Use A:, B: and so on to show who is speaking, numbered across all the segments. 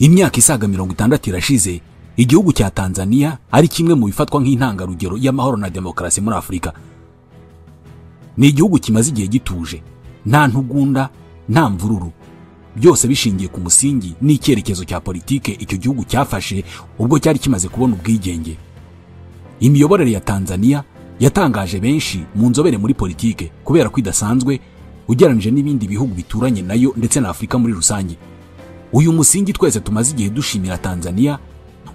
A: Imyaka isaga 60 irashize igihugu cya Tanzania ari kimwe mu bifatwa nk'intangarugero y'amahoro na demokarasi muri Afrika. Ni igihugu kimaze igihe gituje, nta ntugunda, nta mvururu, byose bishingiye ku musingi n'icyerekezo cya politike icyo gihugu cyafashe ubwo cyari kimaze kubona ubwigenge. Imiyoborere ya Tanzania yatangaje benshi mu nzobere muri politike kubera ko idasanzwe ugereranije n'ibindi bihugu bituranye nayo ndetse na Afrika muri rusange. Uyu musingi twese tumaze igihe dushimira Tanzania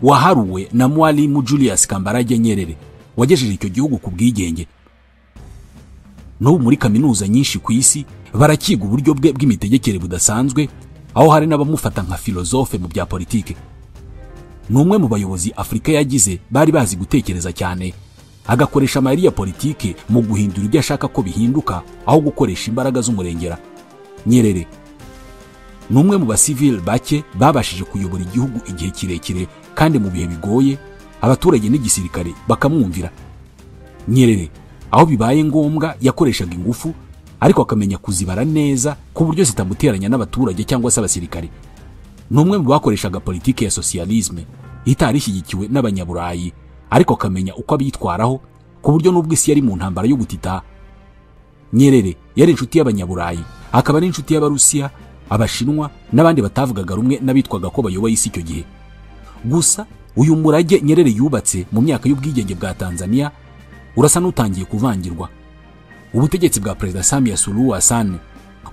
A: waharuwe na Mwalimu Julius Kambarage Nyerere wagejeje icyo gihugu ku bwigenge. No muri kaminuza nyinshi ku isi barakiga uburyo bwe bw'imitegekere budasanzwe, aho hari n'abamufata nka filozofe mu bya politike. Numwe mu bayobozi Afrika yagize bari bazi gutekereza cyane, agakoresha amayeri ya politike mu guhindura ibyo ashaka ko bihinduka aho gukoresha imbaraga z'umurengera. Nyerere numwe mu basivile bake babashije kuyobora igihugu igihe kirekire kandi mu bihe bigoye, abaturage n'igisirikare bakamwumvira. Nyerere aho bibaye ngombwa yakoreshaga ingufu, ariko akamenya kuzibara neza ku buryo zitamuteranya n'abaturage cyangwa se abasirikare. Numwe mu bakoreshaga politike ya socialisme itari ishyigikiwe n'abanyaburayi, ariko akamenya uko abitwaraho ku buryo n'ubwo isi yari mu ntambara y'ubutita. Nyerere yari inshuti y'abanyaburayi, akaba ari inshuti y'Abarusiya, Abashinwa n'abandi batavugaga rumwe n'abitwaga ko bayoboye isi icyo gihe. Gusa uyu murage Nyerere yubatse mu myaka y'ubwigenge bwa Tanzania urasa n'utangiye kuvangirwa. Ubutegetsi bwa Perezida Samia Suluhu Hassan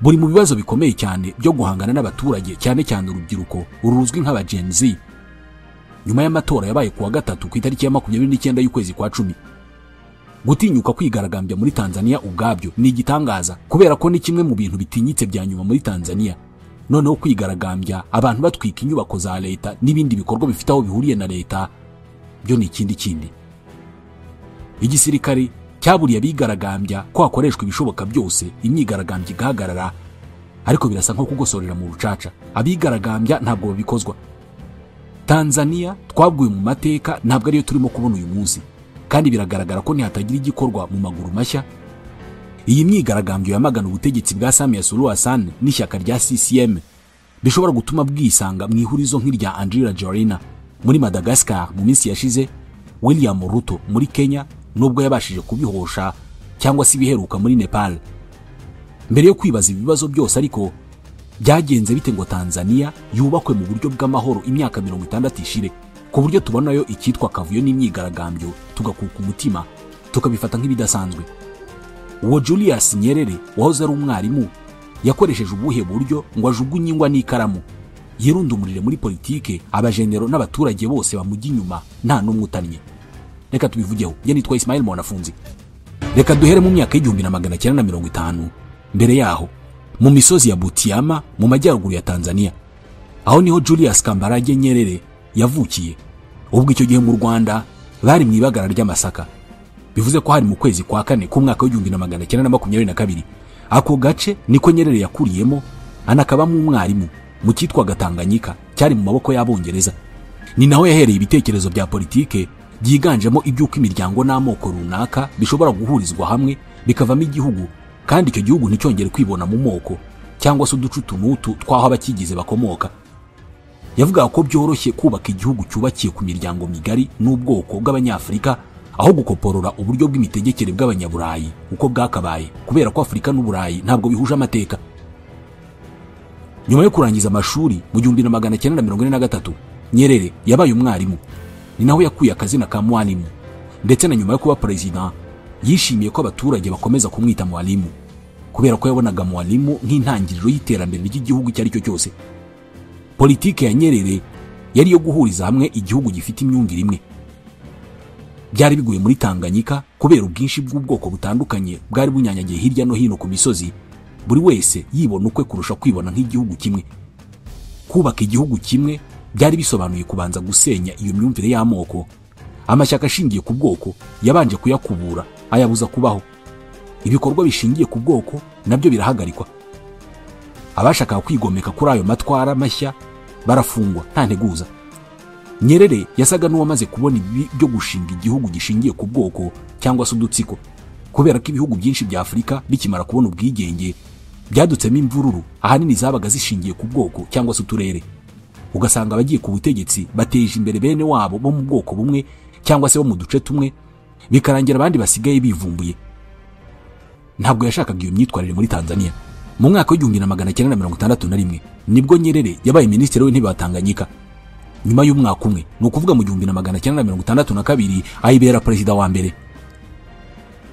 A: buri mu bibazo bikomeye cyane byo guhangana n'abaturage, cyane cyane urubyiruko uruzwi nk'aba Gen Z. Nyuma y'amatora yabaye kuwa gatatu ku itariki ya 29 y'ukwezi kwa 10, gutinyuka kwigaragambya muri Tanzania ubwabyo ni igitangaza, kubera ko ni kimwe mu bintu bitinyitse bya nyuma muri Tanzania. Noneho kwigaragambya abantu batwika inyubako za leta n'ibindi bikorwa bifite aho bihuriye na leta, byo ni ikindi. Igisirikare cyaburiye abigaragambya ko hakoreshwa ibishoboka byose imyigaragambya igahagarara, ariko birasa nko kugosorera mu rucaca. Abigaragambya ntabwo babikozwa. Tanzania twabwiwe mu mateka ntabwo ariyo turimo kubona uyu munsi, kandi biragaragara ko ntihatagira igikorwa mu maguru mashya. Iyi myigaragambyo yamagana ubutegetsi bwa Samia Suluhu Hassan n'ishyaka rya CCM bishobora gutuma bwisanga mu ihurizo nk'irya Andry Rajoelina muri Madagascar mu minsi yashize, William Ruto muri Kenya nubwo yabashije kubihosha, cyangwa se ibiheruka muri Nepal. Mbere yo kwibaza ibibazo byose ariko byagenze bite ngo Tanzania yubakwe mu buryo bw'amahoro imyaka 60 ishire, ku buryo tubonayo icyitwa kavuyo n'imyigaragambyo tugakuka umutima tukabifata nk'ibidasanzwe. Uwo Julius Nyerere wahoze ari umwarimu yakoresheje ubuhe buryo ngo ajugunye ingwa n'ikaramu, yirundumurire muri politike, abajenero n'abaturage bose bamujya inyuma nta n'umwe utannye? Reka tubivugeho. Ye nitwa Ismail Mwanafunzi. Reka duhere mu myaka y'1950. Mbere yaho mu misozi ya Butiama mu majyaruguru ya Tanzania, aho niho Julius Kambarage Nyerere yavukiye. Ubwo icyo gihe mu Rwanda bari mu ibagara ry'amasaka, bivuze ko hari mu kwezi kwa 4 ku mwaka w'1922. Ako gace niko Nyerere yakuriyemo, anakabamo umwarimu mu cyitwa Gatanganyika cyari mu maboko y'Abongereza. Ni naho yahereye ibitekerezo bya politike byiganjemo ibyuko imiryango n'amoko runaka bishobora guhurizwa hamwe bikavamo igihugu, kandi icyo gihugu nticyongere kwibona mu moko cyangwa se uducutunutu twaho abakigize bakomoka. Yavuga ko byoroshye kubaka igihugu cyubakiye ku miryango migari n'ubwoko bw'Abanyafrika aho gukoporora uburyo bw'imitegekere bw'Abanyaburayi uko bwakabaye, kubera ko Afrika n'Uburayi ntabwo bihuje amateka. Nyuma yo kurangiza amashuri mu 1943, Nyerere yabaye umwarimu. Ni naho yakuye akazina ka mwalimu, ndetse na nyuma yo kuba president yishimiye ko abaturage bakomeza kumwita mwalimu, kubera ko yabonaga mwalimu nk'intangiriro y'iterambere ry'igihugu cyari cyo cyose. Politike ya Nyerere yari yo guhuriza hamwe igihugu gifite imyumvire imwe. Byari bigoye muri Tanganyika kubera ubwinshi bw'ubwoko butandukanye bwari bunyanyagiye hirya no hino ku misozi, buri wese yibona ukwe kurusha kwibona nk'igihugu kimwe. Kubaka igihugu kimwe byari bisobanuye kubanza gusenya iyo myumvire y'amoko. Amashyaka ashingiye ku bwoko yabanje kuyakubura, ayabuza kubaho. Ibikorwa bishingiye ku bwoko nabyo birahagarikwa. Abashaka kwigomeka kuri ayo matwara mashya barafungwa nta nteguza. Nyerere yasaga n'uwamaze kubona ibi byo gushinga igihugu gishingiye ku bwoko cyangwa se udutsiko, kubera ko ibihugu byinshi bya Afrika bikimara kubona ubwigenge byadutsemo imvururu ahanini zabaga zishingiye ku bwoko cyangwa se uturere. ugasanga abagiye ku butegetsi bateje imbere bene wabo bo mu bwoko bumwe cyangwa se bo mu duce tumwe, bikarangira abandi basigaye bivumbuye. Ntabwo yashakaga iyo myitwarire muri Tanzania. Mu mwaka w'1961 nibwo Nyerere yabaye minisitiri w'intebe wa Tanganyika. Nyuma y'umwaka umwe, ni ukuvuga mu 1962, ayibera perezida wa mbere.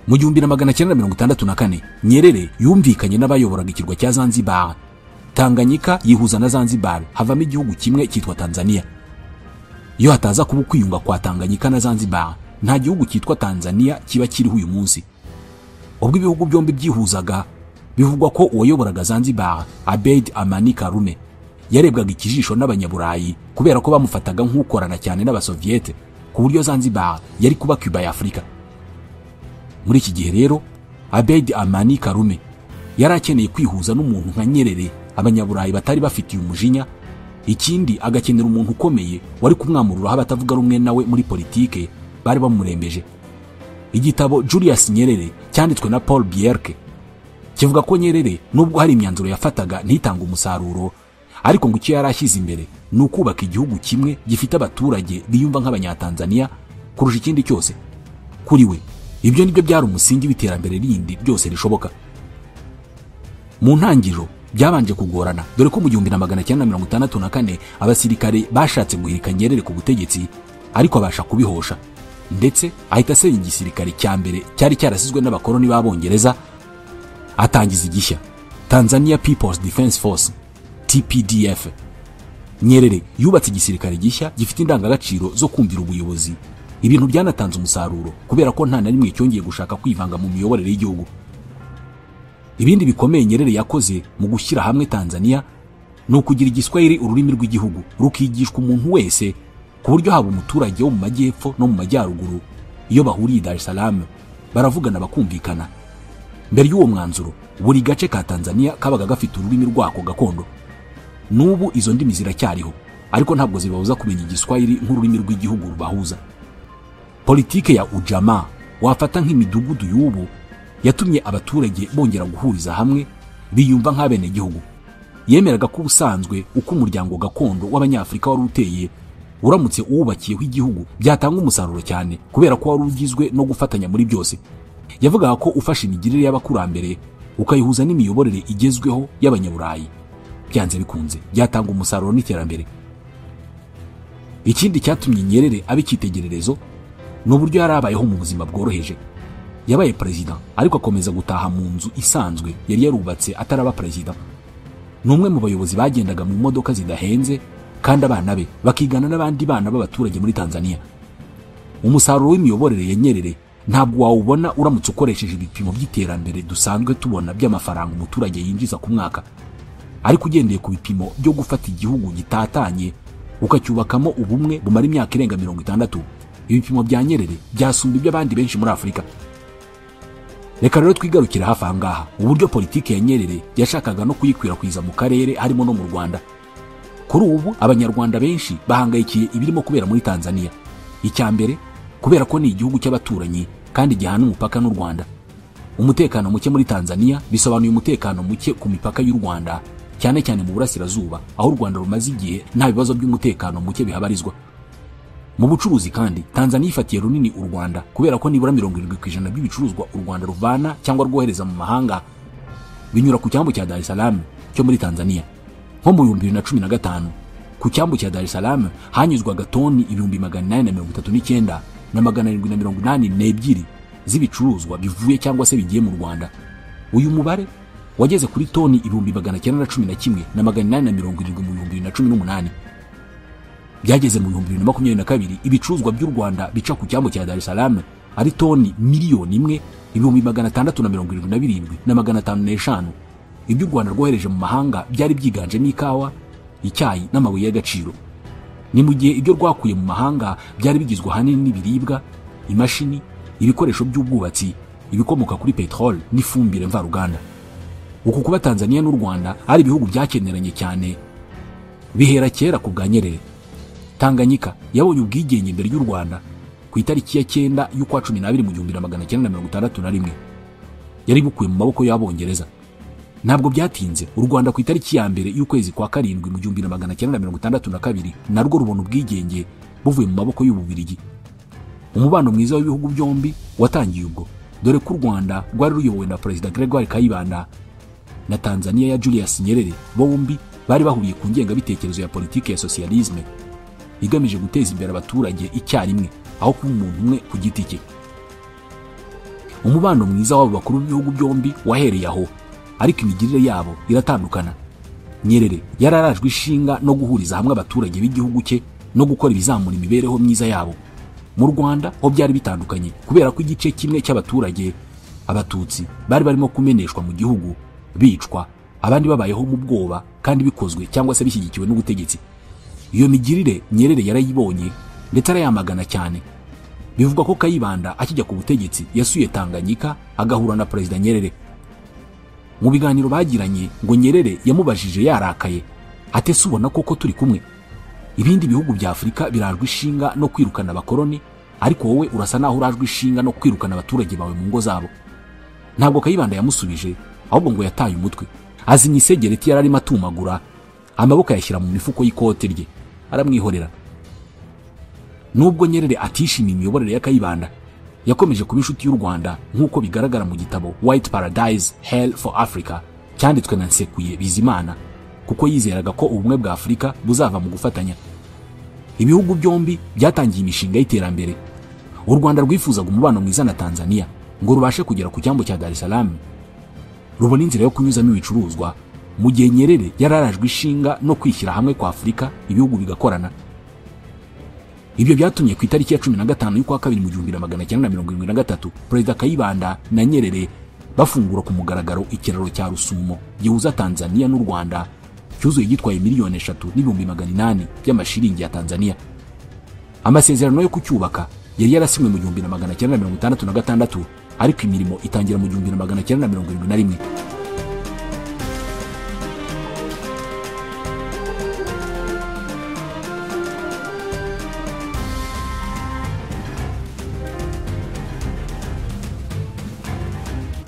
A: Mu 1964 Nyerere yumvikanye n'abayoboraga ikirwa cya Zanzibar. Tanganyika yihuza na Zanzibar, havamo igihugu kimwe cyitwa Tanzania. Iyo hataza kuba kwiyunga kwa Tanganyika na Zanzibar, nta gihugu cyitwa Tanzania kiba kiriho uyu munsi. Ubwo ibihugu byombi byihuzaga, bivugwa ko uwayoboraga Zanzibar, Abeid Amani Karume, yarebwaga ikijisho n'abanyaburayi kubera ko bamufataga nk'ukorana cyane n'abasoviete, ku buryo Zanzibar yari kuba Cuba ya Afrika. Muri iki gihe rero, Abeid Amani Karume yari akeneye kwihuza n'umuntu nka Nyerere abanyaburayi batari bafitiye umujinya, ikindi agakenera umuntu ukomeye wari kumwamururaho abatavuga rumwe nawe muri politike bari bamurembeje. Igitabo Julius Nyerere cyanditswe na Paul Bierke kivuga ko Nyerere nubwo hari imyanzuro yafataga ntitanga umusaruro, ariko ngo icyo yari ashyize imbere ni ukubaka igihugu kimwe gifite abaturage biyumva nk'abanyatanzania kurusha ikindi cyose. Kuri we ibyo nibyo byari umusingi w'iterambere rindi byose rishoboka. Mu ntangiriro byabanje kugorana, dore ko mu 1964 abasirikare bashatse guhirika Nyerere ku butegetsi, ariko abasha kubihosha, ndetse ahita asenya igisirikare cya mbere cyari cyarasizwe n'abakoloni b'Abongereza, atangiza igishya Tanzania People's Defense Force TPDF. Nyerere yubatse igisirikare gishya gifite indangagaciro zo kumvira ubuyobozi. Ibintu byanatanze umusaruro kubera ko nta na rimwe cyongeye gushaka kwivanga mu miyoborere y'igihugu. Ibindi bikomeye Nyerere yakoze mu gushyira hamwe Tanzania ni ukugira Igiswahili ururimi rw'igihugu rukigishwa umuntu wese, ku buryo haba umuturage wo mu majyepfo no mu majyaruguru, iyo bahuriye Dar es Salaam baravugana bakumvikana. Mbere y'uwo mwanzuro, buri gace ka Tanzania kabaga gafite ururimi rwako gakondo. Nubu izo ndimi ziracyariho, ariko ntabwo zibabuza kumenya Igiswahili nk'ururimi rw'igihugu rubahuza. Politike ya ujamaa wafata nk'imidugudu y'ubu yatumye abaturage bongera guhuriza hamwe, biyumva nk'abene gihugu. Yemeraga ko ubusanzwe uko umuryango gakondo w'Abanyafrika wari uteye, uramutse uwubakiyeho igihugu byatanga umusaruro cyane, kubera ko wari ugizwe no gufatanya muri byose. Yavugaga ko ufasha imigirire y'abakurambere ukayihuza n'imiyoborere igezweho y'abanyaburayi, byanze bikunze byatanga umusaruro n'iterambere. Ikindi cyatumye Nyerere abikitegererezo ni uburyo yari abayeho mu buzima bworoheje. Yabaye perezida, ariko akomeza gutaha mu nzu isanzwe yari yarubatse ataraba perezida. Numwe mu bayobozi bagendaga mu modoka zidahenze, kandi abana be bakigana n'abandi bana b'abaturage muri Tanzania. Umusaruro w'imiyoborere ya Nyerere ntabwo wawubona uramutse ukoresheje ibipimo by'iterambere dusanzwe tubona by'amafaranga umuturage yinjiza ku mwaka, ariko ugendeye ku bipimo byo gufata igihugu gitatanye ukacyubakamo ubumwe bumara imyaka irenga 60, ibipimo bya Nyerere byasumba iby'abandi benshi muri Afrika. Reka rero twigarukira hafi ahangaha uburyo politike ya Nyerere yashakaga no kuyikwirakwiza mu karere harimo no mu Rwanda. Kuri ubu abanyarwanda benshi bahangayikiye ibirimo kubera muri Tanzania. Icyambere, kubera ko ni igihugu cy'abaturanyi kandi gihana umupaka n'u Rwanda. Umutekano muke muri Tanzania bisobanuye umutekano muke ku mipaka y'u Rwanda, cyane cyane mu burasirazuba, aho u Rwanda rumaze igihe nta bibazo by'umutekano muke bihabarizwa. Mu bucuruzi kandi Tanzania ifatiye runini u Rwanda, kubera ko nibura 70% by'ibicuruzwa u Rwanda ruvana cyangwa rwohereza mu mahanga binyura ku cyambu cya Dar es Salaam cyo muri Tanzania. Nko mu 2015 ku cyambu cya Dar es Salaam hanyuzwaga toni 839 na 782 z'ibicuruzwa bivuye cyangwa se bigiye mu Rwanda. Uyu mubare wageze kuri toni 911 na 870 mu 2018. Byageze mu 2022 ibicuruzwa by'u Rwanda bica ku cyambu cya Dar es Salaam ari toni 1,672,505 na 505. Ibyo u Rwanda rwohereje mu mahanga byari byiganje n'ikawa, icyayi n'amabuye y'agaciro. Ni mu gihe ibyo rwakuye mu mahanga byari bigizwe hanini n'ibiribwa, imashini, ibikoresho by'ubwubatsi, ibikomoka kuri petrol n'ifumbire mvaruganda. Uku kuba Tanzania n'u Rwanda ari ibihugu byakeneranye cyane bihera kera ku bwa Nyerere. Tanganyika yabonye ubwigenge imbere y'u Rwanda ku itariki ya 9 y'ukwa 12 mu 1961. Yari bukuye mu maboko y'Abongereza. Ntabwo byatinze u Rwanda ku itariki ya mbere y'ukwezi kwa karindwi mu 1962 narwo rubona ubwigenge buvuye mu maboko y'Ububiligi. Umubano mwiza w'ibihugu byombi watangiye ubwo, dore ko u Rwanda rwari ruyobowe na Perezida Gregoire Kayibanda na Tanzania ya Julius Nyerere, bombi bari bahuriye ku ngengabitekerezo ya politiki ya socialisme igamije guteza imbere abaturage icyarimwe aho kuba umuntu umwe ku giti cye. Umubano mwiza w'abo bakuru b'ibihugu byombi wahereye aho, ariko imigirire yabo iratandukana. Nyerere yararajwe ishinga no guhuriza hamwe abaturage b'igihugu cye no gukora ibizamura imibereho myiza yabo. Mu Rwanda ho byari bitandukanye, kubera ko igice kimwe cy'abaturage, abatutsi, bari barimo kumeneshwa mu gihugu, bicwa, abandi babayeho mu bwoba kandi bikozwe cyangwa se bishyigikiwe n'ubutegetsi. Iyo migirire Nyerere yarayibonye ndetse arayamagana cyane. Bivugwa ko Kayibanda akijya ku butegetsi yasuye Tanganyika agahura na Perezida Nyerere. Mu biganiro bagiranye ngo Nyerere yamubajije yarakaye, ate se ubona koko turi kumwe? Ibindi bihugu bya Afurika birajwe ishinga no kwirukana abakoloni, ariko wowe urasa naho urajwe ishinga no kwirukana abaturage bawe mu ngo zabo. Ntabwo Kayibanda yamusubije, ahubwo ngo yataye umutwe, azinya isegereti yararimo atumagura, amaboko yashyira mu mifuko y'ikote rye, aramwihorera. Nubwo Nyerere atishimiye imiyoborere ya Kayibanda, yakomeje kuba inshuti y'u Rwanda nk'uko bigaragara mu gitabo White Paradise Hell for Africa cyanditswe na Nsekuye Bizimana, kuko yizeraga ko ubumwe bwa Afurika buzava mu gufatanya. Ibihugu byombi byatangiye imishinga y'iterambere. U Rwanda rwifuzaga umubano mwiza na Tanzania ngo rubashe kugera ku cyambo cya Dar es Salaam, rubona inzira yo kunyuzamo ibicuruzwa, mu gihe Nyerere yararajwe ishinga no kwishyira hamwe kwa Afurika ibihugu bigakorana. Ibyo byatumye ku itariki ya 15 y'ukwa kabiri mu 1973 Perezida Kayibanda na Nyerere bafungura ku mugaragaro ikiraro cya Rusumo gihuza Tanzania n'u Rwanda, cyuzuye gitwaye miliyoni 3,800 by'amashiringi ya Tanzania. Amasezerano yo kucyubaka yari yarasinywe mu 1966, ariko imirimo itangira mu 1971.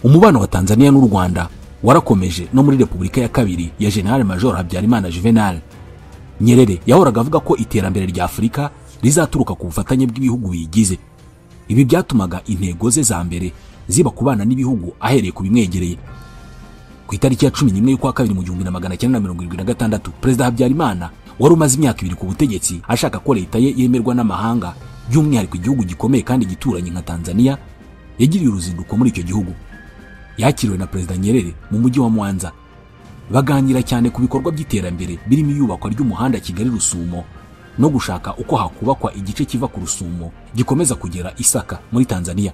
A: Umubano wa Tanzania n'u Rwanda warakomeje no muri Repubulika ya kabiri ya General Major Habyarimana Juvenal. Nyerere yahoraga avuga ko iterambere rya Afurika rizaturuka ku bufatanye bw'ibihugu biyigize. Ibi byatumaga intego ze za mbere ziba kubana n'ibihugu ahereye ku bimwegereye. Ku itariki ya 11 y'ukwa kabiri mu 1976 Perezida Habyarimana wari umaze imyaka 2 ku butegetsi ashaka ko leta ye yemerwa n'amahanga, by'umwihariko igihugu gikomeye kandi gituranye nka Tanzania, yagiriye uruzinduko muri icyo gihugu. Yakiriwe na Perezida Nyerere mu mujyi wa Mwanza, baganira cyane ku bikorwa by'iterambere birimo iyubakwa ry'umuhanda Kigali Rusumo no gushaka uko hakubakwa igice kiva ku Rusumo gikomeza kugera Isaka muri Tanzania.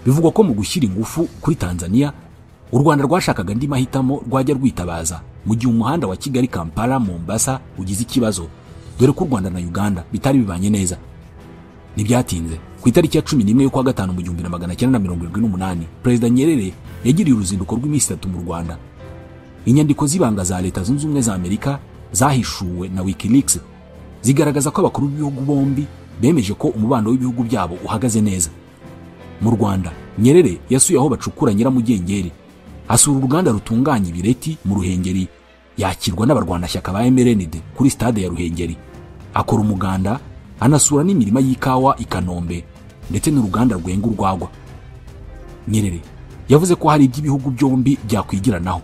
A: Bivugwa ko mu gushyira ingufu kuri Tanzania, u Rwanda rwashakaga andi mahitamo rwajya rwitabaza mu gihe umuhanda wa Kigali Kampala Mombasa ugize ikibazo, dore ko u Rwanda na Uganda bitari bibanye neza. Ntibyatinze, ku itariki ya 11 y'ukwa gatanu mu 1978 Perezida Nyerere yagiriye uruzinduko rw'iminsi 3 mu Rwanda. Inyandiko z'ibanga za Leta Zunze Ubumwe za Amerika zahishuwe na WikiLeaks zigaragaza ko abakuru b'ibihugu bombi bemeje ko umubano w'ibihugu byabo uhagaze neza. Mu Rwanda, Nyerere yasuye aho bacukura Nyiramugengeri, asura uruganda rutunganya ibireti mu Ruhengeri, yakirwa n'abarwanashyaka ba MRND kuri stade ya Ruhengeri, akora umuganda, anasura n'imirima y'ikawa i Kanombe ndetse n'uruganda rwenga urwagwa. Nyerere yavuze ko hari iby'ibihugu byombi byakwigiranaho.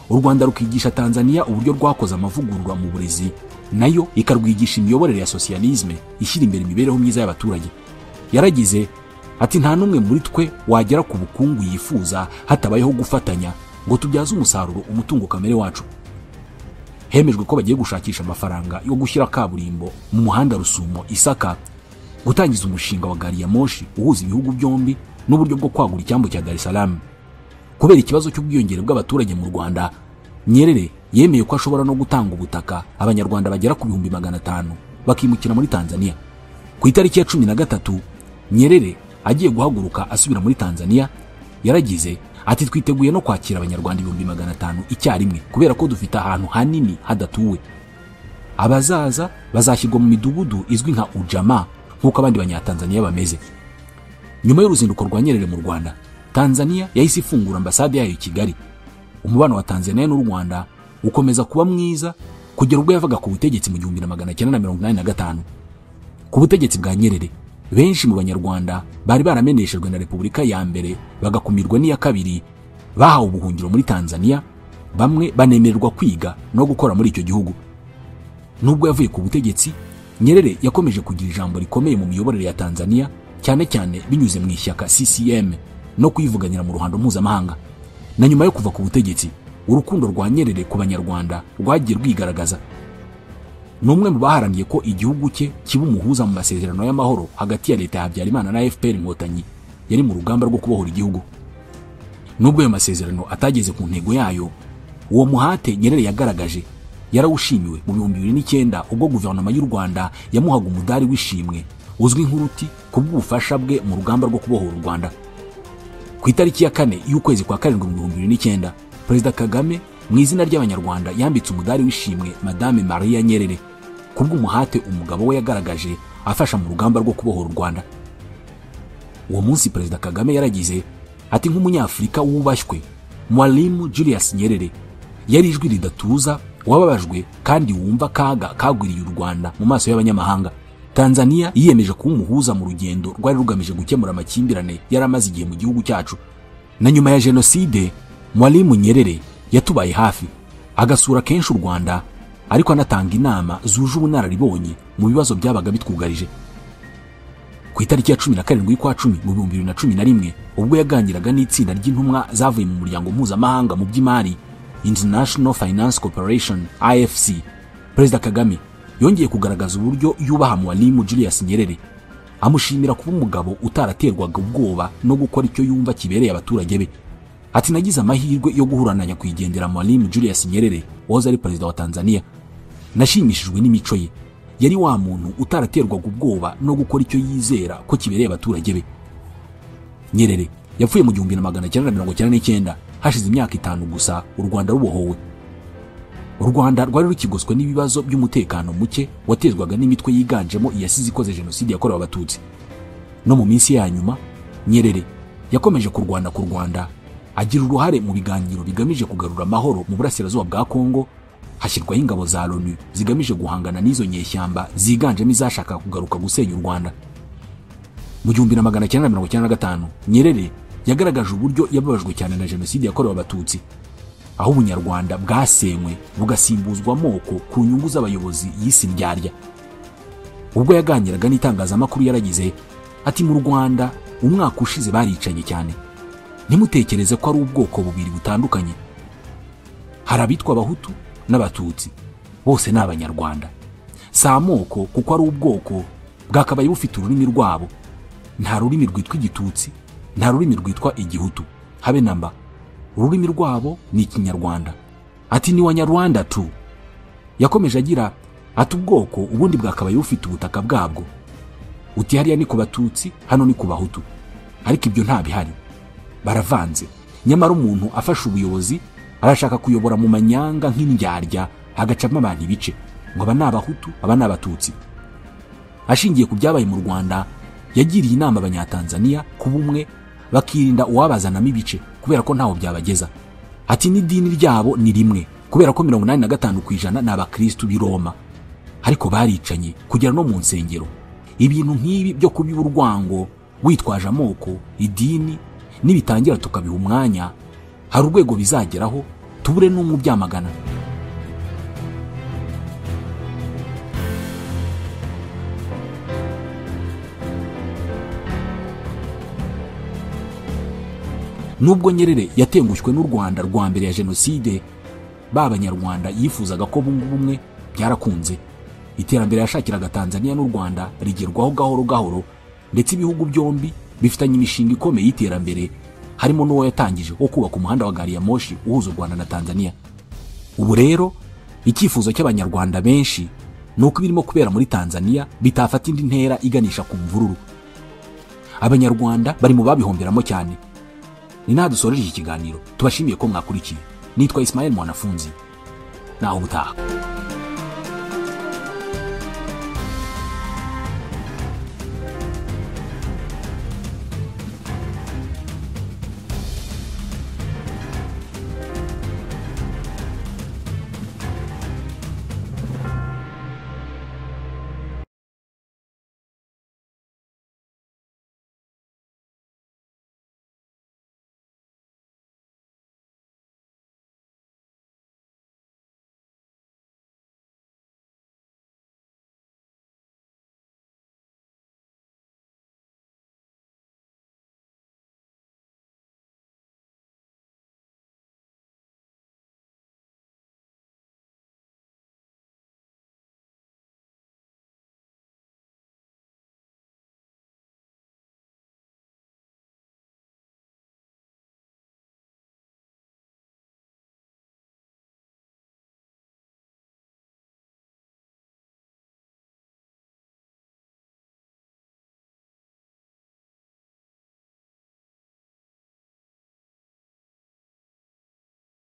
A: U Rwanda rukigisha Tanzania uburyo rwakoze amavugurura mu burezi, nayo ikarwigisha imiyoborere ya socialisme ishyira imbere imibereho myiza y'abaturage. Yaragize ati nta numwe muri twe wagera ku bukungu yifuza hatabayeho gufatanya ngo tubyaze umusaruro umutungo kamere wacu. Hemejwe ko bagiye gushakisha amafaranga yo gushyira kaburimbo mu muhanda Rusumo Isaka, gutangiza umushinga wa gari ya moshi uhuza ibihugu byombi n'uburyo bwo kwagura icyambo cya Dar es Salaam. Kubera ikibazo cy'ubwiyongere bw'abaturage mu Rwanda, Nyerere yemeye ko ashobora no gutanga ubutaka abanyarwanda bagera ku 500 bakimukira muri Tanzania. Ku itariki ya 13 Nyerere agiye guhaguruka asubira muri Tanzania, yaragize ati twiteguye no kwakira abanyarwanda 500 icyarimwe kubera ko dufite ahantu hanini hadatuwe. Abazaza bazashyirwa mu midugudu izwi nka Ujamaa nk'uko abandi banyatanzania bameze. Nyuma y'uruzinduko rwa Nyerere mu Rwanda, Tanzania yahise ifungura ambasade yayo i Kigali. umubano wa Tanzania n'u Rwanda ukomeza kuba mwiza kugera ubwo yavaga ku butegetsi mu 1985. Ku butegetsi bwa Nyerere, benshi mu banyarwanda bari barameneshejwe na Repubulika ya mbere bagakumirwa n'iya kabiri bahawe ubuhungiro muri Tanzania, bamwe banemererwa kwiga no gukora muri icyo gihugu. Nubwo yavuye ku butegetsi, Nyerere yakomeje kugira ijambo rikomeye mu miyoborere ya Tanzania, cyane cyane binyuze mu ishyaka CCM no kuyivuganira mu ruhando mpuzamahanga. Na nyuma yo kuva ku butegetsi, urukundo rwa Nyerere ku banyarwanda rwagiye rwigaragaza. Numwe mu baharaniye ko igihugu cye kiba umuhuza mu masezerano y'amahoro hagati ya leta ya Habyarimana na FPR Inkotanyi yari mu rugamba rwo kubohora igihugu. Nubwo ayo masezerano atageze ku ntego yayo, uwo muhate Nyerere yagaragaje yarawushimiwe mu 2009 ubwo guverinoma y'u Rwanda yamuhaga umudari w'ishimwe uzwi nk'uruti kubw'ubufasha bwe mu rugamba rwo kubohora u Rwanda. Ku itariki ya 4 y'ukwezi kwa 7 mu 2009, Perezida Kagame mu izina ry'abanyarwanda yambitse umudari w'ishimwe Madame Maria Nyerere kubw'umuhate umugabo we yagaragaje afasha mu rugamba rwo kubohora u Rwanda. Uwo munsi Perezida Kagame yaragize ati nk'umunyafrika wubashywe, Mwalimu Julius Nyerere yari ijwi ridatuza, wababajwe kandi wumva kaga kagwiriye u Rwanda mu maso y'abanyamahanga. Tanzania yiyemeje kuba umuhuza mu rugendo rwari rugamije gukemura amakimbirane yaramaze igihe mu gihugu cyacu. Na nyuma ya jenoside, Mwalimu Nyerere yatubaye hafi, agasura kenshi u Rwanda, ariko anatanga inama zuje ubunararibonye mu bibazo byabaga bitwugarije. Ku itariki ya 17 y'ukwa 10 mu 2011, ubwo yaganiraga n'itsinda ry'intumwa zavuye mu muryango mpuzamahanga mu by'imari International Finance Corporation IFC, Perezida Kagame yongeye kugaragaza uburyo yubaha Mwalimu Julius Nyerere, amushimira kuba umugabo utaraterwaga ubwoba no gukora icyo yumva kibereye abaturage be. Ati nagize amahirwe yo guhurana nyakwigendera Mwalimu Julius Nyerere wahoze ari perezida wa Tanzania. Nashimishijwe n'imico ye, yari wa muntu utaraterwaga ubwoba no gukora icyo yizera ko kibereye abaturage be. Nyerere yapfuye mu 1999 hashize imyaka 5 gusa u Rwanda rubohowe. U Rwanda rwari rukigoswe n'ibibazo by'umutekano muke watezwaga n'imitwe yiganjemo iyasize ikoze jenoside yakorewe abatutsi. No mu minsi ya nyuma, Nyerere yakomeje kurwana ku Rwanda, agira uruhare mu biganiro bigamije kugarura amahoro mu burasirazuba bwa Kongo, hashyirwaho ingabo za Loni zigamije guhangana n'izo nyeshyamba ziganjemo izashaka kugaruka gusenya u Rwanda. Mu 1995, Nyerere yagaragaje uburyo yababajwe cyane na jenoside yakorewe abatutsi, aho ubunyarwanda bwasenywe bugasimbuzwa amoko ku nyungu z'abayobozi y'isi ndyarya. Ubwo yaganiraga n'itangazamakuru yaragize ati mu Rwanda umwaka ushize baricanye cyane, ntimutekereze ko ari ubwoko bubiri butandukanye. Hari abitwa abahutu n'abatutsi, bose ni abanyarwanda. Si amoko kuko ari ubwoko bwakabaye bufite ururimi rwabo. Nta rurimi rwitwa igitutsi, nta rurimi rwitwa igihutu, habe namba. Ururimi rwabo ni Ikinyarwanda. Ati ni Wanyarwanda tu. Yakomeje agira ati ubwoko ubundi bwakabaye bufite ubutaka bwabwo. Uti hariya ni ku batutsi, hano ni ku bahutu, ariko ibyo nta bihari, baravanze. Nyamara umuntu afashe ubuyobozi arashaka kuyobora mu manyanga nk'indyarya, hagacamo abantu ibice ngo aba ni abahutu, aba ni abatutsi. Ashingiye ku byabaye mu Rwanda, yagiriye inama abanyatanzania kuba umwe, bakirinda uwabazanamo ibice kubera ko ntaho byabageza. Ati n'idini ryabo ni rimwe kubera ko 85% ni abakristo b'i Roma, ariko baricanye kugera no mu nsengero. Ibintu nk'ibi byo kubiba urwango witwaje amoko, idini nibitangira tukabiha umwanya, hari urwego bizageraho tubure n'umwe byamagana. Nubwo Nyerere yatengushywe n'u Rwanda rwa mbere ya jenoside, b'abanyarwanda yifuzaga ko bumwe byarakunze. Iterambere yashakiraga Tanzania n'u Rwanda rigerwaho gahoro gahoro, ndetse ibihugu byombi bifitanye imishinga ikomeye y'iterambere, harimo n'uwo yatangije wo kubaka umuhanda wa gari ya moshi uhuza u Rwanda na Tanzania. Ubu rero icyifuzo cy'abanyarwanda benshi nuko birimo kubera muri Tanzania bitafata indi ntera iganisha ku mvururu. Abanyarwanda bari mu babihomberamo cyane. Ni nadusoreje iki kiganiro, tubashimiye ko mwakurikiye. Nitwa Ismael Mwanafunzi, naho ubutaha.